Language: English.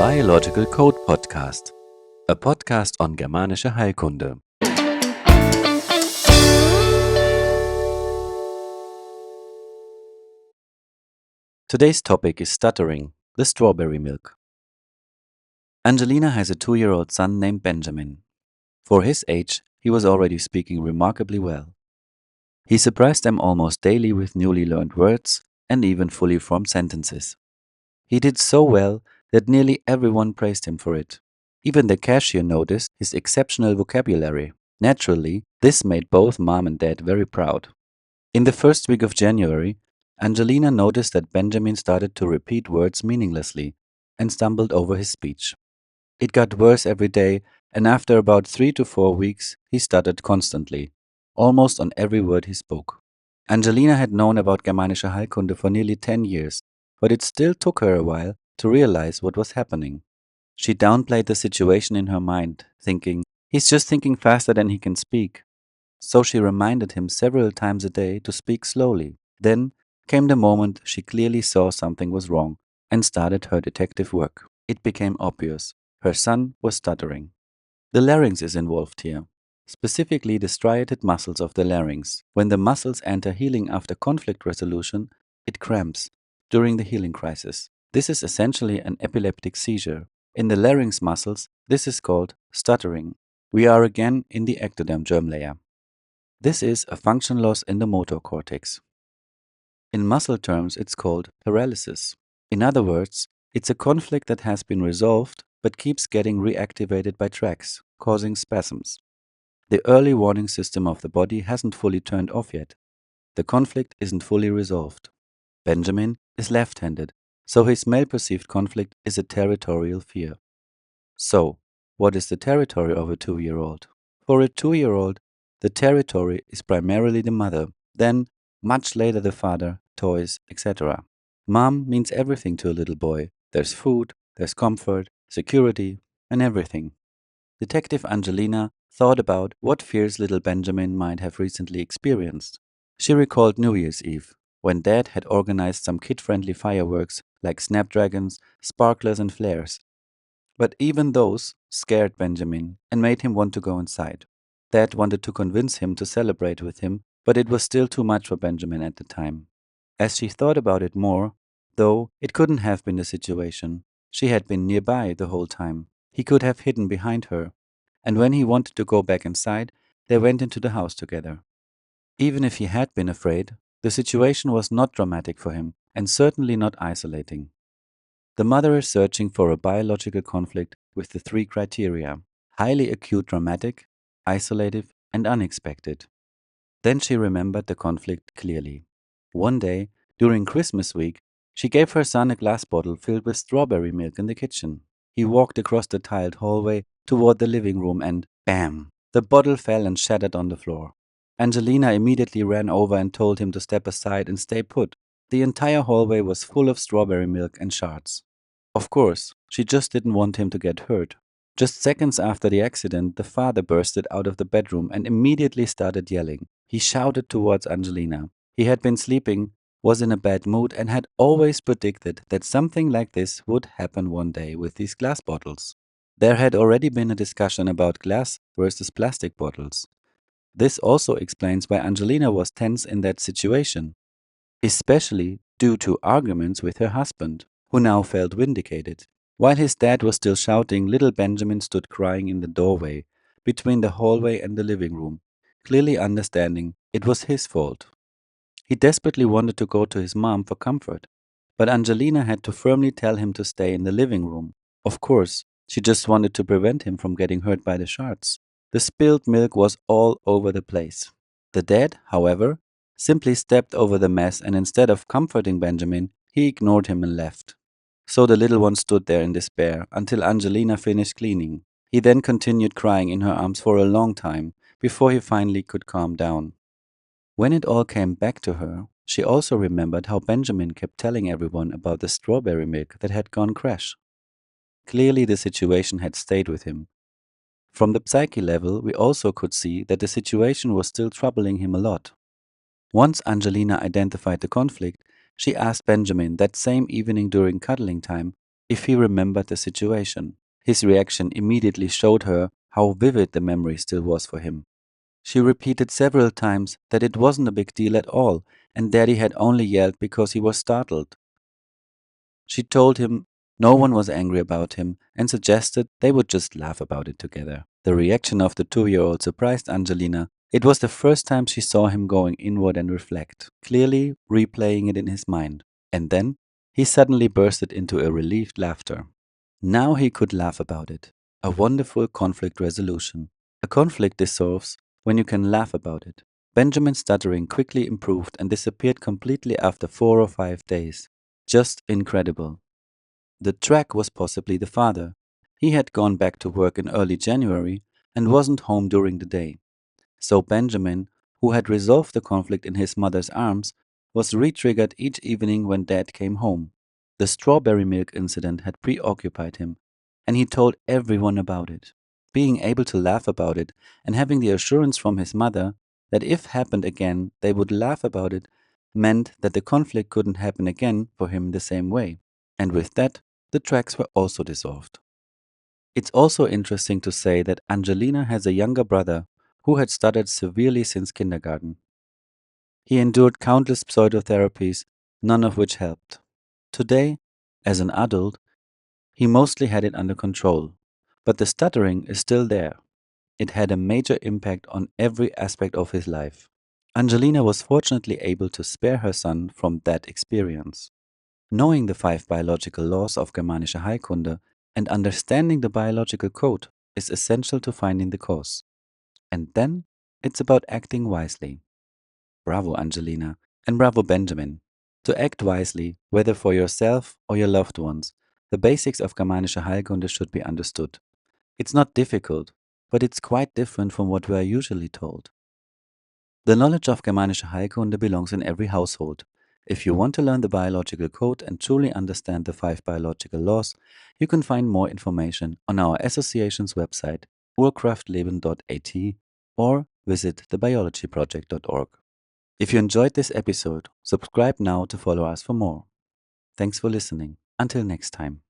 Biological Code Podcast, a podcast on Germanische Heilkunde. Today's topic is stuttering, the strawberry milk. Angelina has a 2-year-old son named Benjamin. For his age, he was already speaking remarkably well. He surprised them almost daily with newly learned words and even fully formed sentences. He did so well that nearly everyone praised him for it. Even the cashier noticed his exceptional vocabulary. Naturally, this made both mom and dad very proud. In the first week of January, Angelina noticed that Benjamin started to repeat words meaninglessly and stumbled over his speech. It got worse every day, and after about 3 to 4 weeks, he stuttered constantly, almost on every word he spoke. Angelina had known about Germanische Heilkunde for nearly 10 years, but it still took her a while to realize what was happening. She downplayed the situation in her mind, thinking, "He's just thinking faster than he can speak." So she reminded him several times a day to speak slowly. Then came the moment she clearly saw something was wrong and started her detective work. It became obvious. Her son was stuttering. The larynx is involved here, specifically the striated muscles of the larynx. When the muscles enter healing after conflict resolution, it cramps during the healing crisis. This is essentially an epileptic seizure. In the larynx muscles, this is called stuttering. We are again in the ectoderm germ layer. This is a function loss in the motor cortex. In muscle terms, it's called paralysis. In other words, it's a conflict that has been resolved but keeps getting reactivated by tracks, causing spasms. The early warning system of the body hasn't fully turned off yet. The conflict isn't fully resolved. Benjamin is left-handed, so his male-perceived conflict is a territorial fear. So, what is the territory of a 2-year-old? For a 2-year-old, the territory is primarily the mother, then, much later, the father, toys, etc. Mom means everything to a little boy. There's food, there's comfort, security, and everything. Detective Angelina thought about what fears little Benjamin might have recently experienced. She recalled New Year's Eve, when Dad had organized some kid-friendly fireworks like snapdragons, sparklers, and flares. But even those scared Benjamin and made him want to go inside. Dad wanted to convince him to celebrate with him, but it was still too much for Benjamin at the time. As she thought about it more, though, it couldn't have been the situation. She had been nearby the whole time. He could have hidden behind her. And when he wanted to go back inside, they went into the house together. Even if he had been afraid, the situation was not dramatic for him, and certainly not isolating. The mother is searching for a biological conflict with the 3 criteria: highly acute dramatic, isolative, and unexpected. Then she remembered the conflict clearly. One day, during Christmas week, she gave her son a glass bottle filled with strawberry milk in the kitchen. He walked across the tiled hallway toward the living room and, bam! The bottle fell and shattered on the floor. Angelina immediately ran over and told him to step aside and stay put. The entire hallway was full of strawberry milk and shards. Of course, she just didn't want him to get hurt. Just seconds after the accident, the father bursted out of the bedroom and immediately started yelling. He shouted towards Angelina. He had been sleeping, was in a bad mood, and had always predicted that something like this would happen one day with these glass bottles. There had already been a discussion about glass versus plastic bottles. This also explains why Angelina was tense in that situation, especially due to arguments with her husband, who now felt vindicated. While his dad was still shouting, little Benjamin stood crying in the doorway between the hallway and the living room, clearly understanding it was his fault. He desperately wanted to go to his mom for comfort, but Angelina had to firmly tell him to stay in the living room. Of course, she just wanted to prevent him from getting hurt by the shards. The spilled milk was all over the place. The dad, however, simply stepped over the mess, and instead of comforting Benjamin, he ignored him and left. So the little one stood there in despair until Angelina finished cleaning. He then continued crying in her arms for a long time before he finally could calm down. When it all came back to her, she also remembered how Benjamin kept telling everyone about the strawberry milk that had gone crash. Clearly, the situation had stayed with him. From the psyche level, we also could see that the situation was still troubling him a lot. Once Angelina identified the conflict, she asked Benjamin that same evening during cuddling time if he remembered the situation. His reaction immediately showed her how vivid the memory still was for him. She repeated several times that it wasn't a big deal at all, and Daddy had only yelled because he was startled. She told him no one was angry about him and suggested they would just laugh about it together. The reaction of the 2-year-old surprised Angelina. It was the first time she saw him going inward and reflect, clearly replaying it in his mind. And then he suddenly bursted into a relieved laughter. Now he could laugh about it. A wonderful conflict resolution. A conflict dissolves when you can laugh about it. Benjamin's stuttering quickly improved and disappeared completely after 4 or 5 days. Just incredible. The track was possibly the father. He had gone back to work in early January and wasn't home during the day. So Benjamin, who had resolved the conflict in his mother's arms, was re-triggered each evening when Dad came home. The strawberry milk incident had preoccupied him, and he told everyone about it. Being able to laugh about it and having the assurance from his mother that if happened again they would laugh about it meant that the conflict couldn't happen again for him the same way. And with that, the tracks were also dissolved. It's also interesting to say that Angelina has a younger brother who had stuttered severely since kindergarten. He endured countless pseudotherapies, none of which helped. Today, as an adult, he mostly had it under control, but the stuttering is still there. It had a major impact on every aspect of his life. Angelina was fortunately able to spare her son from that experience. Knowing the 5 biological laws of Germanische Heilkunde and understanding the biological code is essential to finding the cause. And then it's about acting wisely. Bravo, Angelina, and bravo, Benjamin. To act wisely, whether for yourself or your loved ones, the basics of Germanische Heilkunde should be understood. It's not difficult, but it's quite different from what we are usually told. The knowledge of Germanische Heilkunde belongs in every household. If you want to learn the biological code and truly understand the 5 biological laws, you can find more information on our association's website, urkraftleben.at, or visit thebiologyproject.org. If you enjoyed this episode, subscribe now to follow us for more. Thanks for listening. Until next time.